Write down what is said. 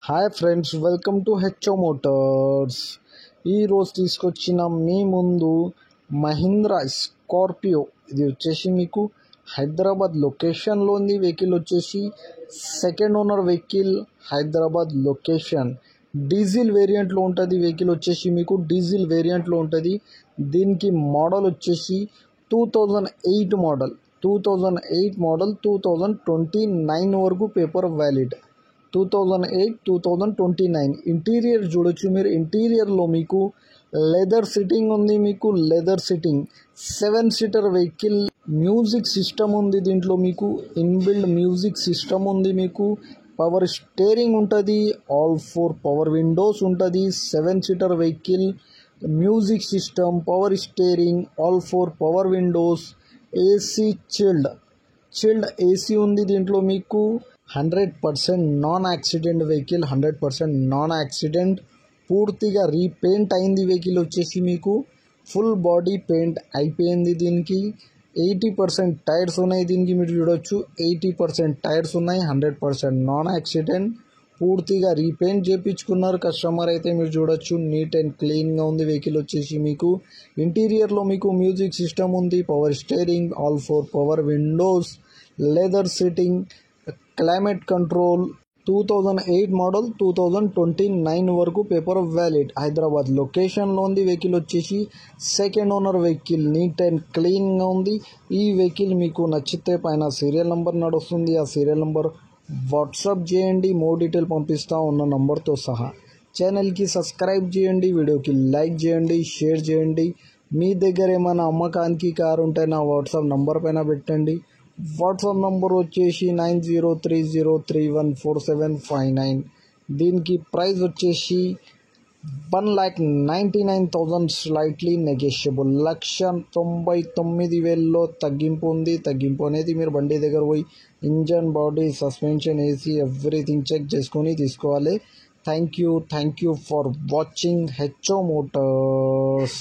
Hi friends, welcome to HO Motors. ఈరోజు తీసుకొచ్చిన మీ ముందు మహీంద్రా స్కార్పియో. ఇది వచ్చేసి మీకు హైదరాబాద్ లొకేషన్లో ఉంది. వెహికల్ వచ్చేసి second owner vehicle, Hyderabad location. Diesel వేరియంట్లో ఉంటుంది. వెహికల్ వచ్చేసి మీకు డీజిల్ వేరియంట్లో ఉంటుంది. దీనికి మోడల్ వచ్చేసి 2008 మోడల్. 2029 వరకు పేపర్ వ్యాలిడ్. 2008-2029 ఇంటీరియర్ చూడొచ్చు మీరు. ఇంటీరియర్లో మీకు లెదర్ సిట్టింగ్ ఉంది. మీకు leather sitting 7 seater vehicle. Music system ఉంది దీంట్లో. మీకు ఇన్బిల్డ్ మ్యూజిక్ సిస్టమ్ ఉంది. మీకు పవర్ స్టీరింగ్ ఉంటుంది. ఆల్ 4 పవర్ విండోస్ ఉంటుంది. 7 seater vehicle, music system, power steering, all 4 power Windows, AC chilled AC ఉంది దీంట్లో. మీకు 100% non accident vehicle. 100% non accident. పూర్తిగా రీపెయింట్ అయింది వెహికల్ వచ్చేసి మీకు. ఫుల్ బాడీ పెయింట్ అయిపోయింది దీనికి. 80% టైర్స్ ఉన్నాయి దీనికి. మీరు చూడొచ్చు 80% టైర్స్ ఉన్నాయి. 100% నాన్ యాక్సిడెంట్. పూర్తిగా రీపెయింట్ చేయించుకున్నారు కస్టమర్ అయితే. మీరు చూడొచ్చు నీట్ అండ్ క్లీన్గా ఉంది వెహికల్ వచ్చేసి మీకు. ఇంటీరియర్లో మీకు మ్యూజిక్ సిస్టమ్ ఉంది, power steering, all 4 power windows, leather seating, climate control. 2008 model, 2029 వరకు పేపర్ వ్యాలిడ్. హైదరాబాద్ లొకేషన్లో ఉంది. వెహికల్ వచ్చేసి second owner vehicle. Neat and క్లీన్గా ఉంది. ఈ వెహికల్ మీకు నచ్చితే పైన సీరియల్ నెంబర్ నడుస్తుంది. ఆ సీరియల్ నెంబర్ వాట్సాప్ చేయండి. మోర్ డీటెయిల్ పంపిస్తా ఉన్న నంబర్తో సహా. ఛానల్కి సబ్స్క్రైబ్ చేయండి, వీడియోకి లైక్ చేయండి, షేర్ చేయండి. మీ దగ్గర ఏమైనా అమ్మకానికి కారు ఉంటే నా వాట్సాప్ నంబర్ పైన పెట్టండి. వాట్సాప్ నంబర్ వచ్చేసి 9030314759. దీనికి ప్రైస్ వచ్చేసి 1,99,000 స్లైట్లీ నెగోషియబుల్. 1,99,000 తగ్గింపు ఉంది. తగ్గింపు అనేది మీరు బండి దగ్గర పోయి engine, body, suspension, AC everything check చేసుకొని తీసుకోవాలి. Thank you for watching HO Motors.